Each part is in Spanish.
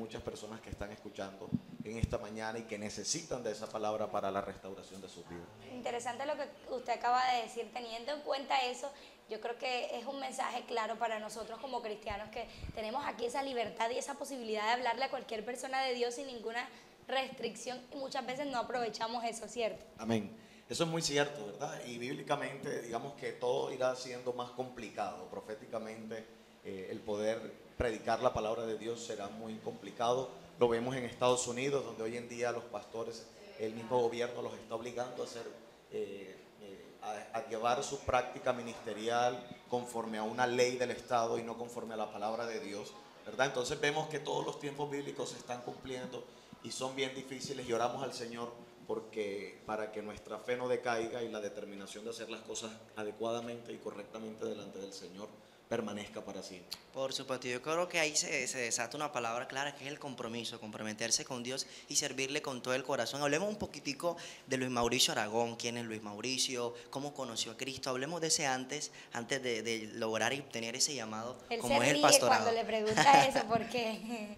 muchas personas que están escuchando en esta mañana y que necesitan de esa palabra para la restauración de sus vidas. Interesante lo que usted acaba de decir. Teniendo en cuenta eso, yo creo que es un mensaje claro para nosotros como cristianos, que tenemos aquí esa libertad y esa posibilidad de hablarle a cualquier persona de Dios sin ninguna restricción, y muchas veces no aprovechamos eso, ¿cierto? Amén. Eso es muy cierto, ¿verdad? Y bíblicamente, digamos que todo irá siendo más complicado. Proféticamente, el poder predicar la palabra de Dios será muy complicado. Lo vemos en Estados Unidos, donde hoy en día los pastores, el mismo gobierno los está obligando a hacer, a llevar su práctica ministerial conforme a una ley del Estado y no conforme a la palabra de Dios, ¿verdad? Entonces vemos que todos los tiempos bíblicos se están cumpliendo y son bien difíciles, y oramos al Señor porque para que nuestra fe no decaiga y la determinación de hacer las cosas adecuadamente y correctamente delante del Señor permanezca para siempre. Por supuesto, yo creo que ahí se desata una palabra clara, que es el compromiso, comprometerse con Dios y servirle con todo el corazón. Hablemos un poquitico de Luis Mauricio Aragón. ¿Quién es Luis Mauricio? ¿Cómo conoció a Cristo? Hablemos de ese antes de lograr y obtener ese llamado, Él como se es el ríe pastorado. cuando le pregunta eso, porque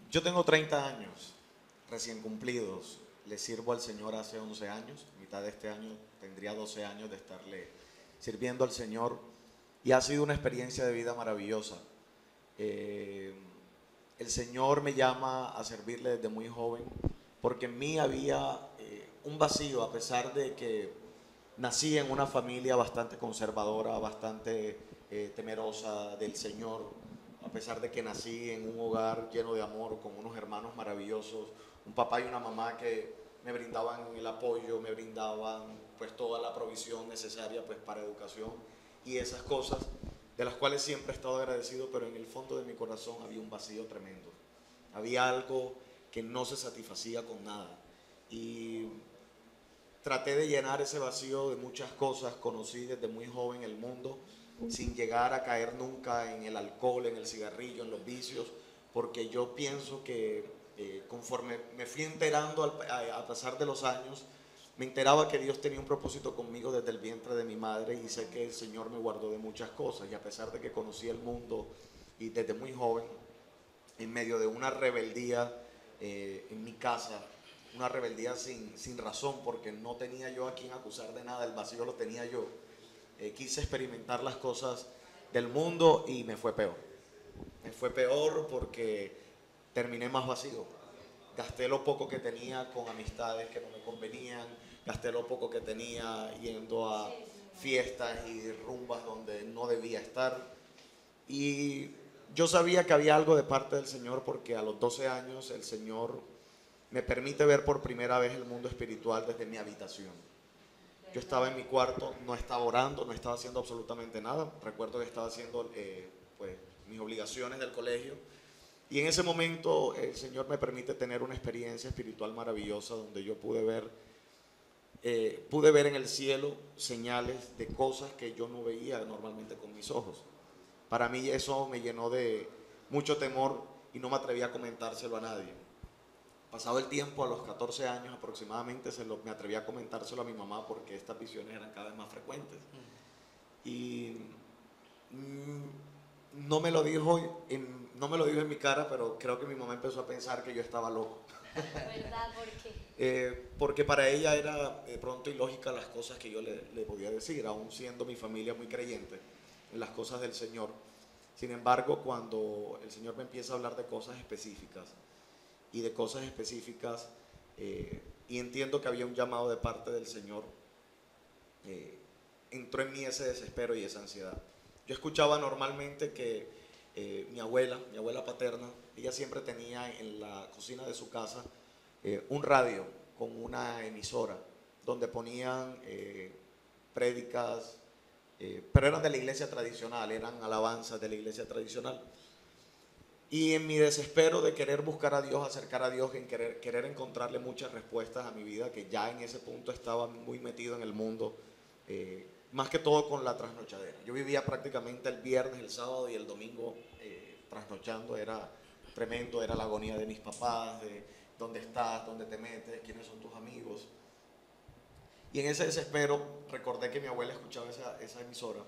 Yo tengo 30 años recién cumplidos. Le sirvo al Señor hace 11 años. A mitad de este año tendría 12 años de estarle sirviendo al Señor. Y ha sido una experiencia de vida maravillosa. El Señor me llama a servirle desde muy joven, porque en mí había un vacío, a pesar de que nací en una familia bastante conservadora, bastante temerosa del Señor, a pesar de que nací en un hogar lleno de amor, con unos hermanos maravillosos, un papá y una mamá que me brindaban el apoyo, me brindaban pues toda la provisión necesaria pues para educación y esas cosas de las cuales siempre he estado agradecido, pero en el fondo de mi corazón había un vacío tremendo. Había algo que no se satisfacía con nada. Y traté de llenar ese vacío de muchas cosas. Conocí desde muy joven el mundo, sin llegar a caer nunca en el alcohol, en el cigarrillo, en los vicios, porque yo pienso que conforme me fui enterando a pasar de los años, me enteraba que Dios tenía un propósito conmigo desde el vientre de mi madre, y sé que el Señor me guardó de muchas cosas. Y a pesar de que conocí el mundo y desde muy joven, en medio de una rebeldía en mi casa, una rebeldía sin razón, porque no tenía yo a quien acusar de nada, el vacío lo tenía yo. Quise experimentar las cosas del mundo y me fue peor. Me fue peor porque terminé más vacío. Gasté lo poco que tenía con amistades que no me convenían, gasté lo poco que tenía yendo a fiestas y rumbas donde no debía estar. Y yo sabía que había algo de parte del Señor, porque a los 12 años el Señor me permite ver por primera vez el mundo espiritual desde mi habitación. Yo estaba en mi cuarto, no estaba orando, no estaba haciendo absolutamente nada. Recuerdo que estaba haciendo pues, mis obligaciones del colegio. Y en ese momento el Señor me permite tener una experiencia espiritual maravillosa, donde yo pude ver en el cielo señales de cosas que yo no veía normalmente con mis ojos. Para mí eso me llenó de mucho temor y no me atreví a comentárselo a nadie. Pasado el tiempo, a los 14 años aproximadamente, me atreví a comentárselo a mi mamá, porque estas visiones eran cada vez más frecuentes. Y no me lo dijo en mi cara, pero creo que mi mamá empezó a pensar que yo estaba loco. ¿verdad? Porque Porque para ella era de pronto ilógica las cosas que yo le podía decir, aún siendo mi familia muy creyente en las cosas del Señor. Sin embargo, cuando el Señor me empieza a hablar de cosas específicas, y entiendo que había un llamado de parte del Señor, entró en mí ese desespero y esa ansiedad. Yo escuchaba normalmente que mi abuela paterna, ella siempre tenía en la cocina de su casa un radio con una emisora donde ponían prédicas, pero eran de la iglesia tradicional, eran alabanzas de la iglesia tradicional. Y en mi desespero de querer buscar a Dios, acercar a Dios, en querer encontrarle muchas respuestas a mi vida, que ya en ese punto estaba muy metido en el mundo, más que todo con la trasnochadera. Yo vivía prácticamente el viernes, el sábado y el domingo trasnochando. Era tremendo, era la agonía de mis papás, de dónde estás, dónde te metes, quiénes son tus amigos. Y en ese desespero recordé que mi abuela escuchaba esa emisora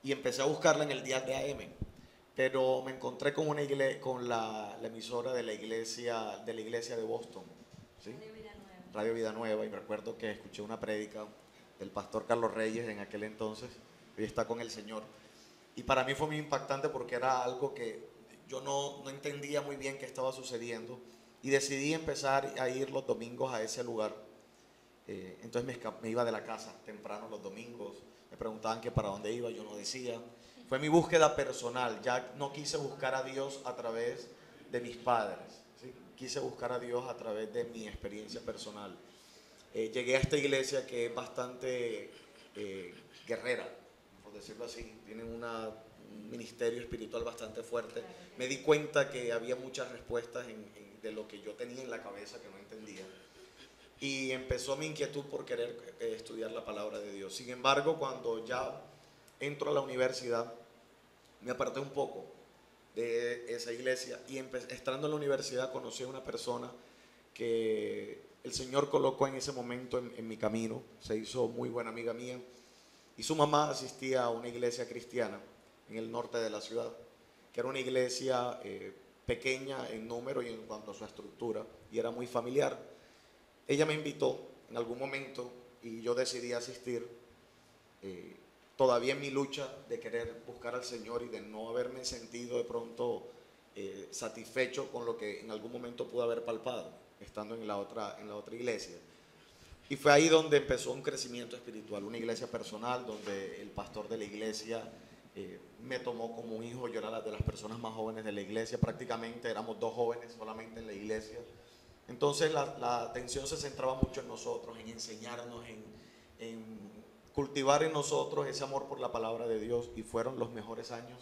y empecé a buscarla en el dial de AM. pero me encontré con con la emisora de la iglesia de Boston, ¿sí? Radio Vida Nueva, y me recuerdo que escuché una prédica del pastor Carlos Reyes en aquel entonces, hoy está con el Señor, y para mí fue muy impactante porque era algo que yo no entendía muy bien qué estaba sucediendo, y decidí empezar a ir los domingos a ese lugar. Entonces me iba de la casa temprano los domingos, me preguntaban que para dónde iba, yo no decía. Fue mi búsqueda personal, ya no quise buscar a Dios a través de mis padres, ¿sí? Quise buscar a Dios a través de mi experiencia personal. Llegué a esta iglesia que es bastante guerrera, por decirlo así, tienen un ministerio espiritual bastante fuerte. Me di cuenta que había muchas respuestas de lo que yo tenía en la cabeza que no entendía. Y empezó mi inquietud por querer estudiar la palabra de Dios. Sin embargo, cuando ya entro a la universidad, me aparté un poco de esa iglesia y estando en la universidad conocí a una persona que el Señor colocó en ese momento en mi camino, se hizo muy buena amiga mía, y su mamá asistía a una iglesia cristiana en el norte de la ciudad, que era una iglesia pequeña en número y en cuanto a su estructura, y era muy familiar. Ella me invitó en algún momento y yo decidí asistir, todavía en mi lucha de querer buscar al Señor y de no haberme sentido de pronto satisfecho con lo que en algún momento pude haber palpado, estando en la otra iglesia. Y fue ahí donde empezó un crecimiento espiritual, una iglesia personal, donde el pastor de la iglesia me tomó como un hijo. Yo era de las personas más jóvenes de la iglesia, prácticamente éramos 2 jóvenes solamente en la iglesia. Entonces la atención se centraba mucho en nosotros, en enseñarnos, en cultivar en nosotros ese amor por la palabra de Dios, y fueron los mejores años,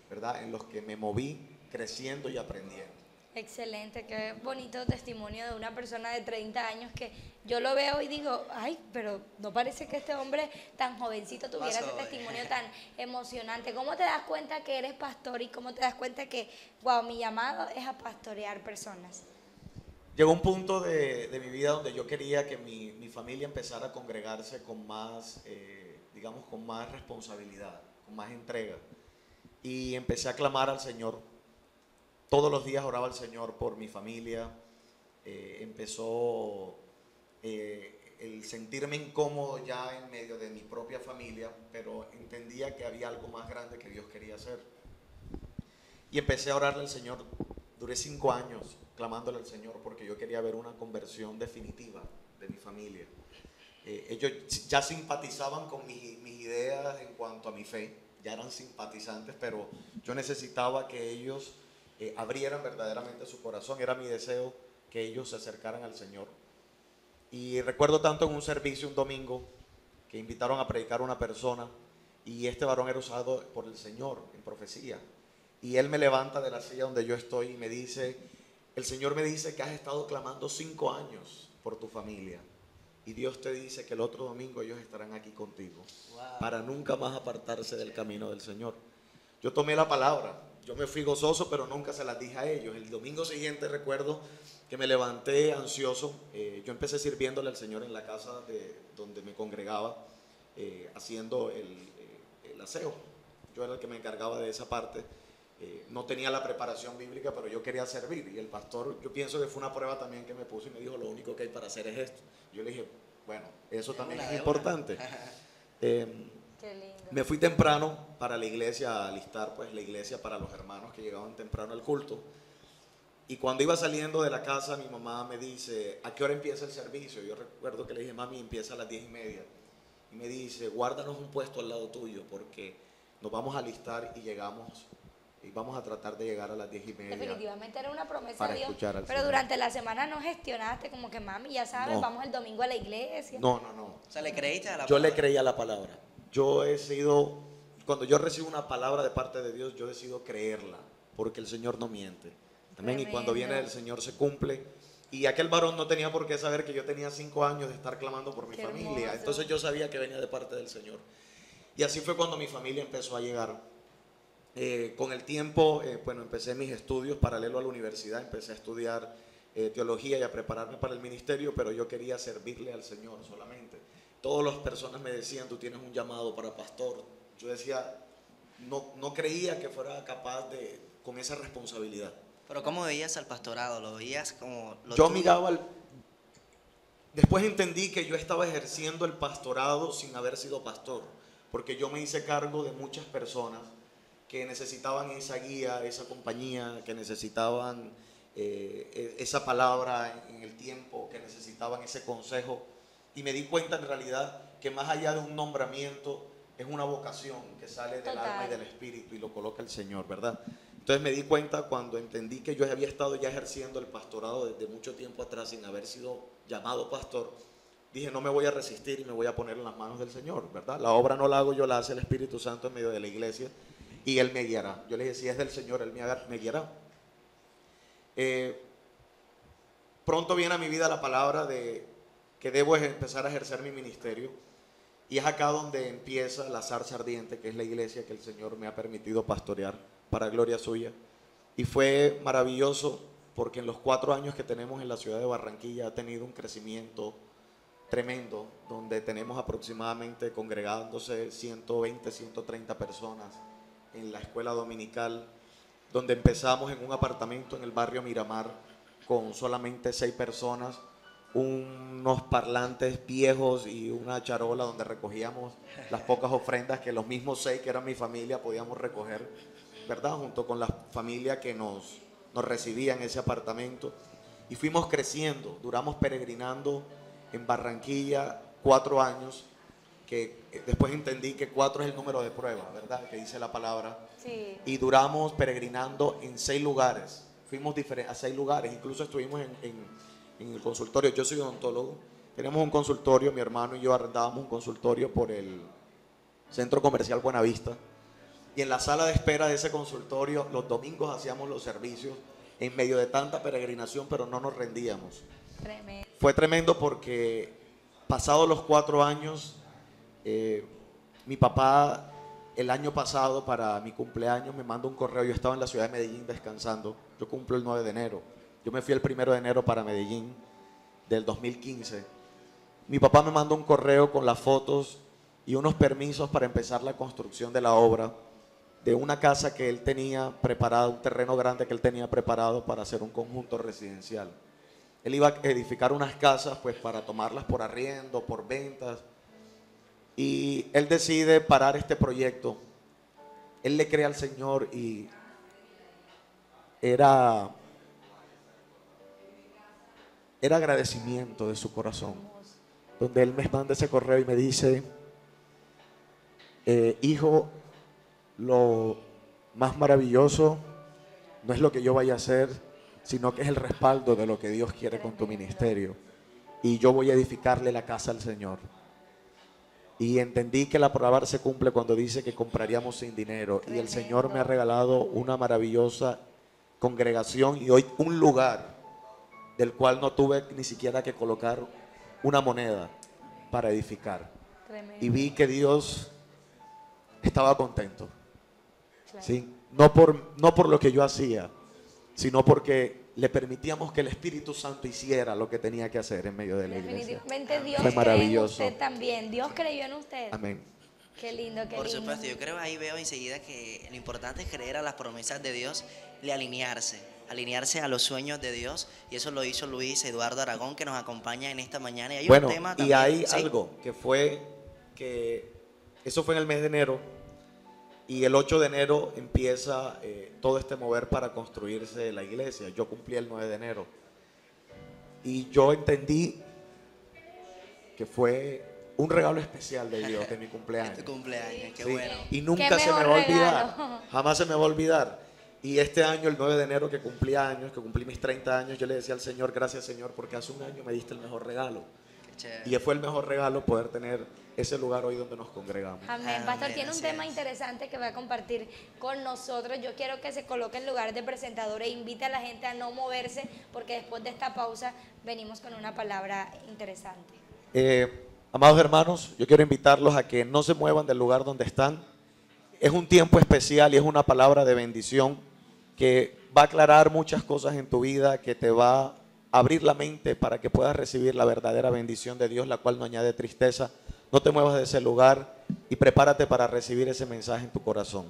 ¿verdad?, en los que me moví creciendo y aprendiendo. Excelente, qué bonito testimonio de una persona de 30 años que yo lo veo y digo, ay, pero no parece que este hombre tan jovencito tuviera ese testimonio tan emocionante. ¿Cómo te das cuenta que eres pastor y cómo te das cuenta que, wow, mi llamado es a pastorear personas? Llegó un punto de mi vida donde yo quería que mi familia empezara a congregarse con más, digamos, con más responsabilidad, con más entrega. Y empecé a clamar al Señor. Todos los días oraba al Señor por mi familia. Empezó el sentirme incómodo ya en medio de mi propia familia, pero entendía que había algo más grande que Dios quería hacer. Y empecé a orarle al Señor. Duré 5 años clamándole al Señor porque yo quería ver una conversión definitiva de mi familia. Ellos ya simpatizaban con mis ideas en cuanto a mi fe, ya eran simpatizantes, pero yo necesitaba que ellos abrieran verdaderamente su corazón. Era mi deseo que ellos se acercaran al Señor. Y recuerdo tanto en un servicio un domingo que invitaron a predicar a una persona, y este varón era usado por el Señor en profecía. Y él me levanta de la silla donde yo estoy y me dice: el Señor me dice que has estado clamando 5 años por tu familia, y Dios te dice que el otro domingo ellos estarán aquí contigo, para nunca más apartarse del camino del Señor. Yo tomé la palabra, yo me fui gozoso, pero nunca se las dije a ellos. El domingo siguiente recuerdo que me levanté ansioso. Yo empecé sirviéndole al Señor en la casa donde me congregaba, haciendo el aseo. Yo era el que me encargaba de esa parte. No tenía la preparación bíblica, pero yo quería servir, y el pastor, yo pienso que fue una prueba también que me puso, y me dijo: lo único que hay para hacer es esto. Yo le dije: bueno, eso también es importante. Qué lindo. Me fui temprano para la iglesia a alistar pues la iglesia para los hermanos que llegaban temprano al culto, y cuando iba saliendo de la casa mi mamá me dice: ¿a qué hora empieza el servicio? Yo recuerdo que le dije: mami, empieza a las 10:30, y me dice: guárdanos un puesto al lado tuyo porque nos vamos a alistar y vamos a tratar de llegar a las 10:30. Definitivamente era una promesa para de Dios. escuchar al Pero Señor. durante la semana no gestionaste como que, mami, ya sabes, No. vamos el domingo a la iglesia. No. O sea, ¿le creíste a la Yo palabra? le creí a la palabra. Cuando yo recibo una palabra de parte de Dios, yo decido creerla, porque el Señor no miente. Amén. Y cuando viene el Señor se cumple. Y aquel varón no tenía por qué saber que yo tenía 5 años de estar clamando por mi Qué familia. hermoso. Entonces yo sabía que venía de parte del Señor. Y así fue cuando mi familia empezó a llegar. Con el tiempo, bueno, empecé mis estudios paralelo a la universidad, empecé a estudiar teología y a prepararme para el ministerio, pero yo quería servirle al Señor solamente. Todas las personas me decían: tú tienes un llamado para pastor. Yo decía: no creía que fuera capaz con esa responsabilidad. Pero ¿cómo veías al pastorado? ¿Lo veías como lo Yo tuyo? miraba después entendí que yo estaba ejerciendo el pastorado sin haber sido pastor, porque yo me hice cargo de muchas personas que necesitaban esa guía, esa compañía, que necesitaban esa palabra en el tiempo, que necesitaban ese consejo. Y me di cuenta en realidad que más allá de un nombramiento, es una vocación que sale del alma y del espíritu y lo coloca el Señor, ¿verdad? Entonces me di cuenta cuando entendí que yo había estado ya ejerciendo el pastorado desde mucho tiempo atrás sin haber sido llamado pastor. Dije, no me voy a resistir y me voy a poner en las manos del Señor, ¿verdad? La obra no la hago yo, la hace el Espíritu Santo en medio de la iglesia y Él me guiará. Yo le dije, si es del Señor, Él me guiará. Pronto viene a mi vida la palabra de que debo empezar a ejercer mi ministerio. Y es acá donde empieza la zarza ardiente, que es la iglesia que el Señor me ha permitido pastorear para gloria suya. Y fue maravilloso porque en los 4 años que tenemos en la ciudad de Barranquilla ha tenido un crecimiento tremendo, donde tenemos aproximadamente congregándose 120, 130 personas en la escuela dominical, donde empezamos en un apartamento en el barrio Miramar con solamente 6 personas, unos parlantes viejos y una charola donde recogíamos las pocas ofrendas que los mismos 6 que eran mi familia podíamos recoger, ¿verdad? Junto con la familia que nos recibía en ese apartamento. Y fuimos creciendo, duramos peregrinando en Barranquilla 4 años, que después entendí que 4 es el número de prueba, ¿verdad? Que dice la palabra. Sí. Y duramos peregrinando en 6 lugares. Fuimos a 6 lugares, incluso estuvimos en el consultorio. Yo soy odontólogo, tenemos un consultorio, mi hermano y yo arrendábamos un consultorio por el Centro Comercial Buenavista, y en la sala de espera de ese consultorio los domingos hacíamos los servicios en medio de tanta peregrinación, pero no nos rendíamos. Tremendo. Fue tremendo porque pasados los 4 años, mi papá el año pasado para mi cumpleaños me mandó un correo. Yo estaba en la ciudad de Medellín descansando, yo cumplo el 9 de enero. Yo me fui el 1 de enero para Medellín del 2015. Mi papá me mandó un correo con las fotos y unos permisos para empezar la construcción de la obra de una casa que él tenía preparada, un terreno grande que él tenía preparado para hacer un conjunto residencial. Él iba a edificar unas casas pues para tomarlas por arriendo, por ventas, y él decide parar este proyecto. Él le cree al Señor y era agradecimiento de su corazón, donde él me manda ese correo y me dice, hijo, lo más maravilloso no es lo que yo vaya a hacer, sino que es el respaldo de lo que Dios quiere con tu ministerio, y yo voy a edificarle la casa al Señor. Y entendí que la palabra se cumple cuando dice que compraríamos sin dinero, y el Señor me ha regalado una maravillosa congregación y hoy un lugar del cual no tuve ni siquiera que colocar una moneda para edificar. Tremendo. Y vi que Dios estaba contento. Claro. ¿Sí? No por lo que yo hacía, sino porque le permitíamos que el Espíritu Santo hiciera lo que tenía que hacer en medio de la iglesia. Definitivamente Dios Fue cree en maravilloso. usted también. Dios creyó en usted. Amén. Qué lindo, qué Por lindo. supuesto, yo creo ahí veo enseguida que lo importante es creer a las promesas de Dios y alinearse a los sueños de Dios, y eso lo hizo Luis Eduardo Aragón, que nos acompaña en esta mañana. Y hay Bueno, un tema y también, hay ¿sí? algo que eso fue en el mes de enero, y el 8 de enero empieza todo este mover para construirse la iglesia. Yo cumplí el 9 de enero y yo entendí que fue un regalo especial de Dios de mi cumpleaños. Tu cumpleaños, qué Sí, bueno. y nunca Qué se me mejor va a olvidar, regalo. jamás se me va a olvidar. Y este año, el 9 de enero, que cumplí años, que cumplí mis 30 años, yo le decía al Señor, gracias Señor, porque hace un año me diste el mejor regalo. Qué chévere. Y fue el mejor regalo poder tener ese lugar hoy donde nos congregamos. Amén. Pastor, Amén, tiene un así tema es. interesante que va a compartir con nosotros. Yo quiero que se coloque en lugar de presentador e invite a la gente a no moverse, porque después de esta pausa venimos con una palabra interesante. Amados hermanos, yo quiero invitarlos a que no se muevan del lugar donde están. Es un tiempo especial y es una palabra de bendición que va a aclarar muchas cosas en tu vida, que te va a abrir la mente para que puedas recibir la verdadera bendición de Dios, la cual no añade tristeza. No te muevas de ese lugar y prepárate para recibir ese mensaje en tu corazón.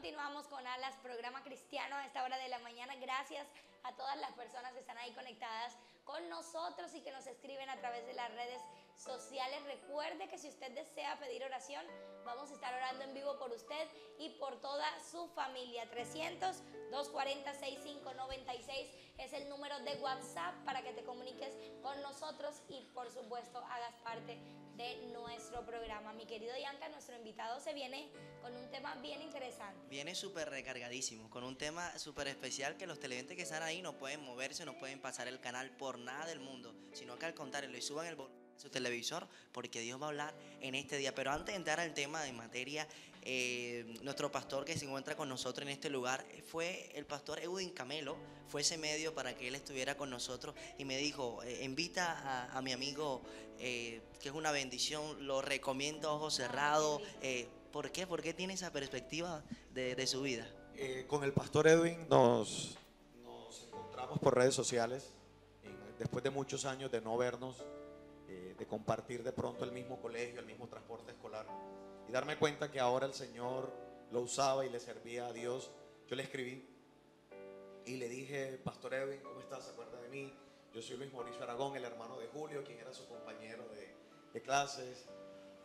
continuamos con Alas, programa cristiano a esta hora de la mañana. Gracias a todas las personas que están ahí conectadas con nosotros y que nos escriben a través de las redes sociales. Recuerde que si usted desea pedir oración, vamos a estar orando en vivo por usted y por toda su familia. 300-240-6596 es el número de WhatsApp para que te comuniques con nosotros y por supuesto hagas parte de nuestro programa. Mi querido Yanka, nuestro invitado se viene con un tema bien interesante. Viene súper recargadísimo, con un tema súper especial que los televidentes que están ahí no pueden moverse, no pueden pasar el canal por nada del mundo, sino que al contrario, le suban el volumen a su televisor porque Dios va a hablar en este día. Pero antes de entrar al tema de materia, nuestro pastor que se encuentra con nosotros en este lugar fue el pastor Edwin Camelo, fue ese medio para que él estuviera con nosotros y me dijo, invita a mi amigo, que es una bendición, lo recomiendo a ojos cerrados. ¿Por qué? ¿Por qué tiene esa perspectiva de su vida? Con el pastor Edwin nos encontramos por redes sociales, después de muchos años de no vernos, de compartir de pronto el mismo colegio, el mismo transporte escolar, y darme cuenta que ahora el Señor lo usaba y le servía a Dios. Yo le escribí y le dije, pastor Edwin, ¿cómo estás? ¿Se acuerda de mí? Yo soy Luis Mauricio Aragón, el hermano de Julio, quien era su compañero de clases.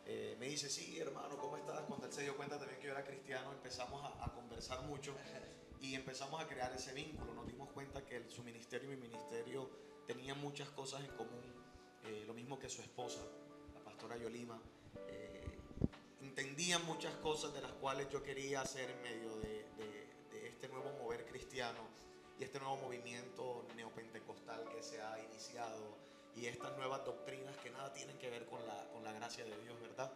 Me dice, sí, hermano, ¿cómo estás? Cuando él se dio cuenta también que yo era cristiano, empezamos a conversar mucho y empezamos a crear ese vínculo. Nos dimos cuenta que su ministerio y mi ministerio tenían muchas cosas en común, lo mismo que su esposa, la pastora Yolima. Entendían muchas cosas de las cuales yo quería hacer en medio de este nuevo mover cristiano y este nuevo movimiento neopentecostal que se ha iniciado, y estas nuevas doctrinas que nada tienen que ver con la gracia de Dios, ¿verdad?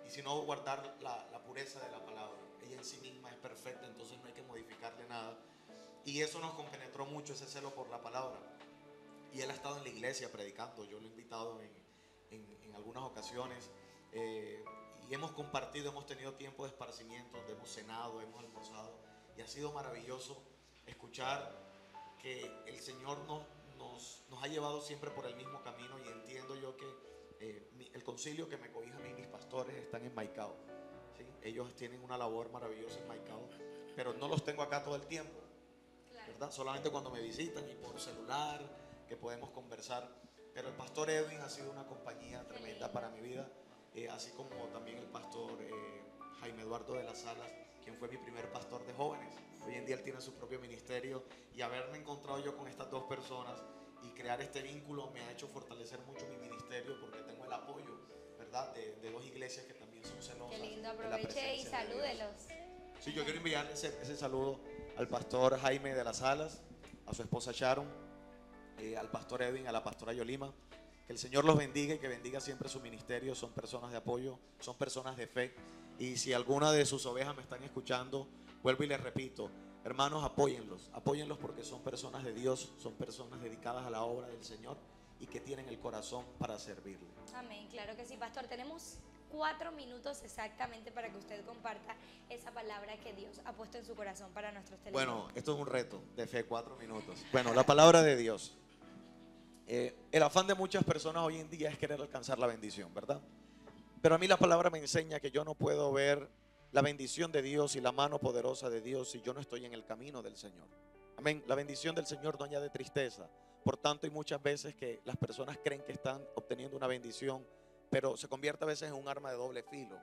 Y sino guardar la pureza de la palabra. Ella en sí misma es perfecta, entonces no hay que modificarle nada. Y eso nos compenetró mucho, ese celo por la palabra. Y él ha estado en la iglesia predicando, yo lo he invitado en algunas ocasiones, y hemos compartido, hemos tenido tiempo de esparcimiento, hemos cenado, hemos almorzado, y ha sido maravilloso escuchar que el Señor nos ha llevado siempre por el mismo camino. Y entiendo yo que el concilio que me cobija a mí, mis pastores están en Maicao, ¿sí? Ellos tienen una labor maravillosa en Maicao, pero no los tengo acá todo el tiempo, ¿verdad? Solamente cuando me visitan y por celular, que podemos conversar. Pero el pastor Edwin ha sido una compañía tremenda para mi vida, así como también el pastor Jaime Eduardo de las Salas, quien fue mi primer pastor de jóvenes. Hoy en día él tiene su propio ministerio, y haberme encontrado yo con estas dos personas y crear este vínculo me ha hecho fortalecer mucho mi ministerio, porque tengo el apoyo, ¿verdad?, de dos iglesias que también son celosas. Qué lindo, aproveche y salúdelos. Sí, yo quiero enviarle ese saludo al pastor Jaime de las Salas, a su esposa Sharon, al pastor Edwin, a la pastora Yolima. Que el Señor los bendiga y que bendiga siempre su ministerio. Son personas de apoyo, son personas de fe. Y si alguna de sus ovejas me están escuchando, vuelvo y les repito, hermanos, apóyenlos porque son personas de Dios, son personas dedicadas a la obra del Señor y que tienen el corazón para servirle. Amén, claro que sí, pastor. Tenemos 4 minutos exactamente para que usted comparta esa palabra que Dios ha puesto en su corazón para nuestros televidentes. Bueno, esto es un reto de fe, 4 minutos. Bueno, la palabra de Dios. El afán de muchas personas hoy en día es querer alcanzar la bendición, ¿verdad? Pero a mí la palabra me enseña que yo no puedo ver la bendición de Dios y la mano poderosa de Dios si yo no estoy en el camino del Señor. Amén. La bendición del Señor no añade tristeza. Por tanto, hay muchas veces que las personas creen que están obteniendo una bendición, pero se convierte a veces en un arma de doble filo,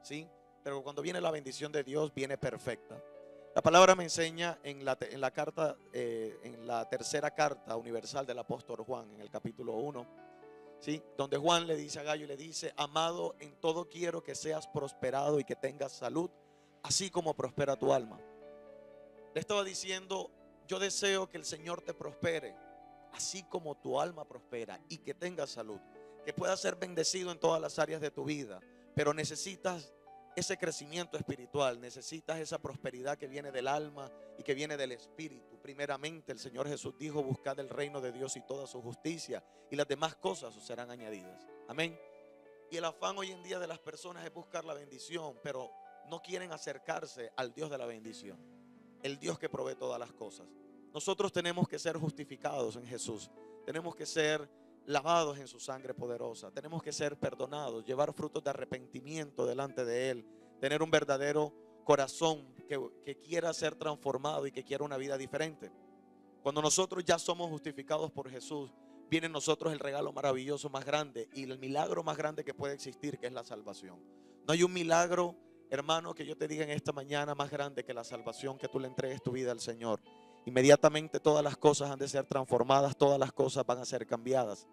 ¿sí? Pero cuando viene la bendición de Dios, viene perfecta. La palabra me enseña en la tercera carta universal del apóstol Juan, en el capítulo 1, ¿sí?, donde Juan le dice a Gallo y le dice: amado, en todo quiero que seas prosperado y que tengas salud, así como prospera tu alma. Le estaba diciendo: yo deseo que el Señor te prospere, así como tu alma prospera, y que tengas salud, que puedas ser bendecido en todas las áreas de tu vida. Pero necesitas ese crecimiento espiritual, necesitas esa prosperidad que viene del alma y que viene del espíritu. Primeramente el Señor Jesús dijo: buscad el reino de Dios y toda su justicia, y las demás cosas os serán añadidas. Amén. Y el afán hoy en día de las personas es buscar la bendición, pero no quieren acercarse al Dios de la bendición, el Dios que provee todas las cosas. Nosotros tenemos que ser justificados en Jesús, tenemos que ser lavados en su sangre poderosa, tenemos que ser perdonados, llevar frutos de arrepentimiento delante de Él, tener un verdadero corazón que quiera ser transformado y que quiera una vida diferente. Cuando nosotros ya somos justificados por Jesús, viene en nosotros el regalo maravilloso más grande y el milagro más grande que puede existir, que es la salvación. No hay un milagro, hermano, que yo te diga en esta mañana más grande que la salvación, que tú le entregues tu vida al Señor. Inmediatamente todas las cosas han de ser transformadas, todas las cosas van a ser cambiadas.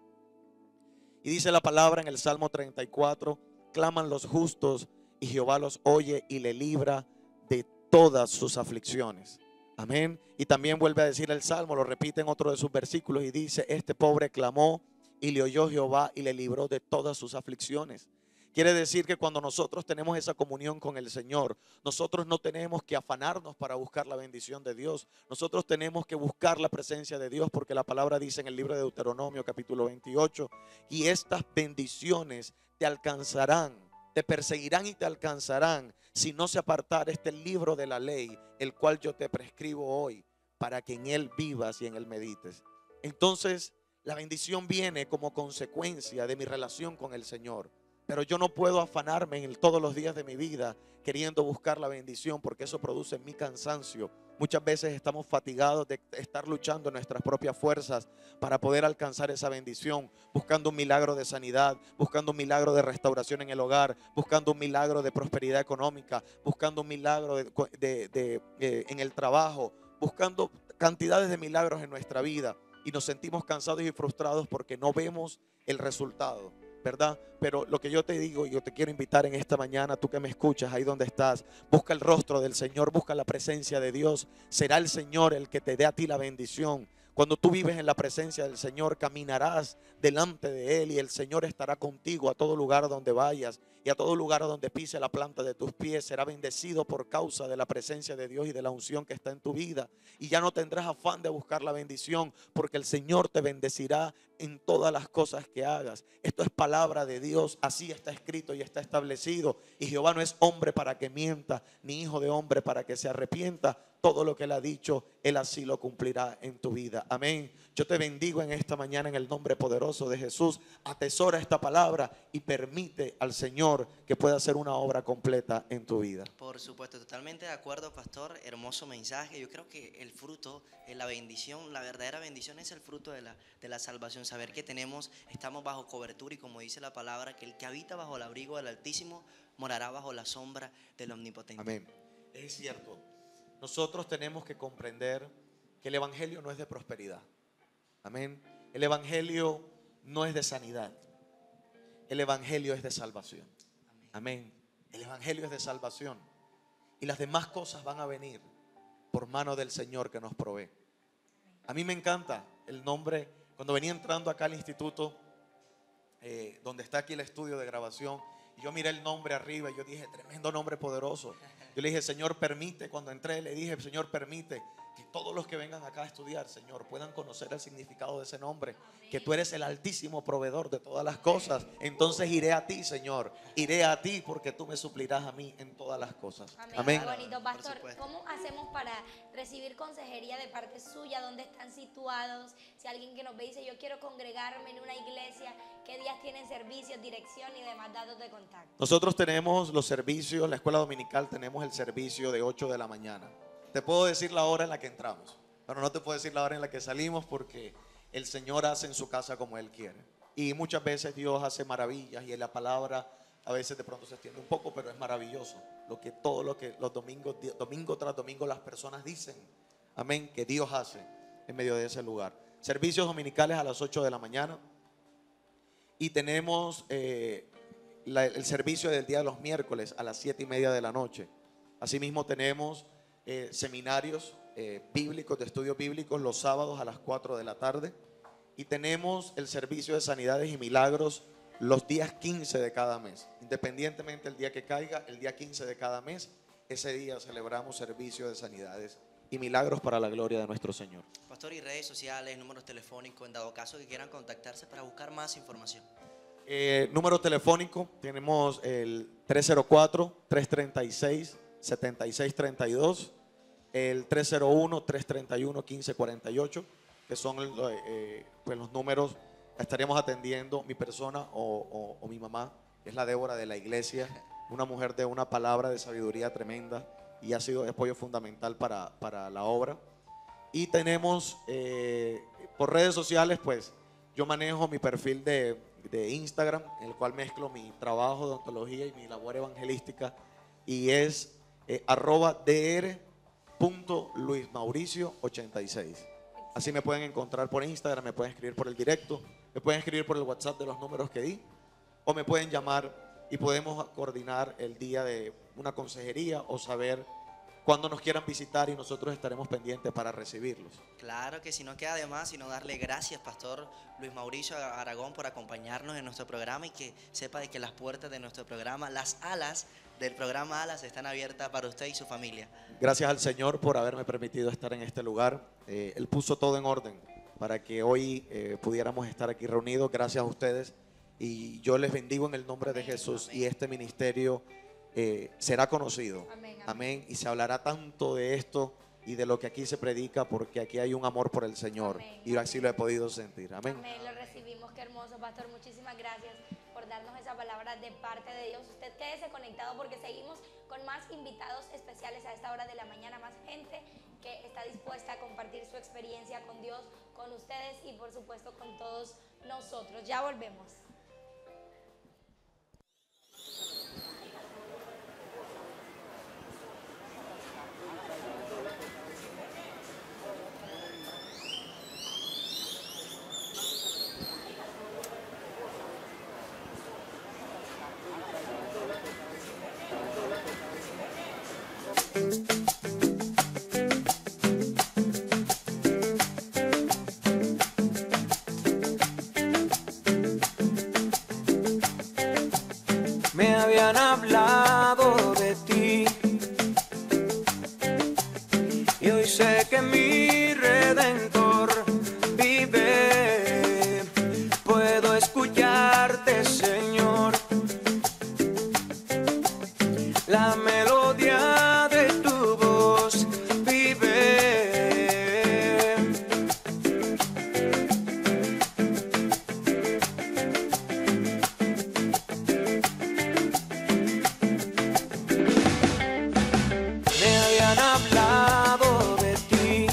Y dice la palabra en el Salmo 34, claman los justos y Jehová los oye y le libra de todas sus aflicciones. Amén. Y también vuelve a decir el Salmo, lo repite en otro de sus versículos y dice, este pobre clamó y le oyó Jehová y le libró de todas sus aflicciones. Quiere decir que cuando nosotros tenemos esa comunión con el Señor, nosotros no tenemos que afanarnos para buscar la bendición de Dios. Nosotros tenemos que buscar la presencia de Dios, porque la palabra dice en el libro de Deuteronomio capítulo 28, y estas bendiciones te alcanzarán, te perseguirán y te alcanzarán si no se apartara este libro de la ley, el cual yo te prescribo hoy, para que en él vivas y en él medites. Entonces, la bendición viene como consecuencia de mi relación con el Señor. Pero yo no puedo afanarme todos los días de mi vida queriendo buscar la bendición, porque eso produce mi cansancio. Muchas veces estamos fatigados de estar luchando en nuestras propias fuerzas para poder alcanzar esa bendición, buscando un milagro de sanidad, buscando un milagro de restauración en el hogar, buscando un milagro de prosperidad económica, buscando un milagro en el trabajo, buscando cantidades de milagros en nuestra vida, y nos sentimos cansados y frustrados porque no vemos el resultado, ¿verdad? Pero lo que yo te digo, yo te quiero invitar en esta mañana, tú que me escuchas ahí donde estás, busca el rostro del Señor, busca la presencia de Dios. Será el Señor el que te dé a ti la bendición. Cuando tú vives en la presencia del Señor, caminarás delante de Él y el Señor estará contigo a todo lugar donde vayas y a todo lugar donde pise la planta de tus pies. Será bendecido por causa de la presencia de Dios y de la unción que está en tu vida. Y ya no tendrás afán de buscar la bendición, porque el Señor te bendecirá en todas las cosas que hagas. Esto es palabra de Dios, así está escrito y está establecido. Y Jehová no es hombre para que mienta, ni hijo de hombre para que se arrepienta. Todo lo que Él ha dicho, Él así lo cumplirá en tu vida. Amén. Yo te bendigo en esta mañana en el nombre poderoso de Jesús. Atesora esta palabra y permite al Señor que pueda hacer una obra completa en tu vida. Por supuesto, totalmente de acuerdo, pastor. Hermoso mensaje. Yo creo que el fruto, la bendición, la verdadera bendición es el fruto de la salvación. Saber que estamos bajo cobertura, y como dice la palabra, que el que habita bajo el abrigo del Altísimo morará bajo la sombra del Omnipotente. Amén. Es cierto. Nosotros tenemos que comprender que el evangelio no es de prosperidad. Amén. El evangelio no es de sanidad. El evangelio es de salvación. Amén. El evangelio es de salvación. Y las demás cosas van a venir por mano del Señor que nos provee. A mí me encanta el nombre. Cuando venía entrando acá al instituto, donde está aquí el estudio de grabación, y yo miré el nombre arriba y yo dije, tremendo nombre poderoso. Yo le dije, Señor, permite, cuando entré le dije, Señor, permite que todos los que vengan acá a estudiar, Señor, puedan conocer el significado de ese nombre, que tú eres el altísimo proveedor de todas las cosas. Entonces iré a ti, Señor, iré a ti, porque tú me suplirás a mí en todas las cosas. Amén. Qué bonito, pastor. ¿Cómo hacemos para recibir consejería de parte suya? ¿Dónde están situados? Si alguien que nos ve dice, yo quiero congregarme en una iglesia, ¿qué días tienen servicios, dirección y demás datos de contacto? Nosotros tenemos los servicios, la escuela dominical tenemos el servicio de 8 de la mañana. Te puedo decir la hora en la que entramos, pero no te puedo decir la hora en la que salimos, porque el Señor hace en su casa como Él quiere. Y muchas veces Dios hace maravillas, y en la palabra a veces de pronto se extiende un poco, pero es maravilloso todo lo que los domingos, domingo tras domingo, las personas dicen, amén, que Dios hace en medio de ese lugar. Servicios dominicales a las 8 de la mañana, y tenemos el servicio del día de los miércoles a las 7:30 de la noche. Asimismo tenemos seminarios bíblicos, de estudios bíblicos, los sábados a las 4 de la tarde. Y tenemos el servicio de sanidades y milagros los días 15 de cada mes. Independientemente del día que caiga, el día 15 de cada mes, ese día celebramos servicio de sanidades y milagros para la gloria de nuestro Señor. Pastor, y redes sociales, números telefónicos, en dado caso que quieran contactarse para buscar más información. Número telefónico, tenemos el 304-336-7632, el 301-331-1548, que son pues los números. Estaríamos atendiendo mi persona o mi mamá, que es la Débora de la iglesia, una mujer de una palabra de sabiduría tremenda, y ha sido de apoyo fundamental para la obra. Y tenemos por redes sociales, pues yo manejo mi perfil de Instagram, en el cual mezclo mi trabajo de ontología y mi labor evangelística, y es @dr.luismauricio86. Así me pueden encontrar por Instagram, me pueden escribir por el directo, me pueden escribir por el WhatsApp de los números que di, o me pueden llamar y podemos coordinar el día de una consejería o saber cuándo nos quieran visitar, y nosotros estaremos pendientes para recibirlos. Claro que si no queda de más, sino darle gracias, Pastor Luis Mauricio Aragón, por acompañarnos en nuestro programa, y que sepa de que las puertas de nuestro programa, las alas del programa Alas, están abiertas para usted y su familia. Gracias al Señor por haberme permitido estar en este lugar. Él puso todo en orden para que hoy pudiéramos estar aquí reunidos. Gracias a ustedes, y yo les bendigo en el nombre de Jesús. Amén. Y este ministerio será conocido. Amén, amén. Amén. Y se hablará tanto de esto y de lo que aquí se predica, porque aquí hay un amor por el Señor. Amén, y así lo he podido sentir. Amén. Amén, lo recibimos. Qué hermoso, Pastor. Muchísimas gracias por darnos esa palabra de parte de Dios. Usted quédese conectado, porque seguimos con más invitados especiales a esta hora de la mañana, más gente que está dispuesta a compartir su experiencia con Dios, con ustedes y por supuesto con todos nosotros. Ya volvemos. Me habían hablado de ti, y hoy sé que mi Redentor vive. Puedo escucharte, Señor, la melodía de tu voz vive. Me habían hablado de ti,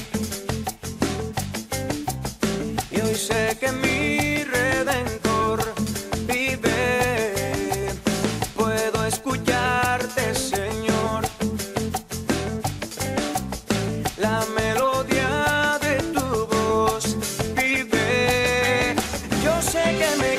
y hoy sé que mi Redentor vive. Puedo escucharte, Señor, la melodía de tu voz vive. Yo sé que me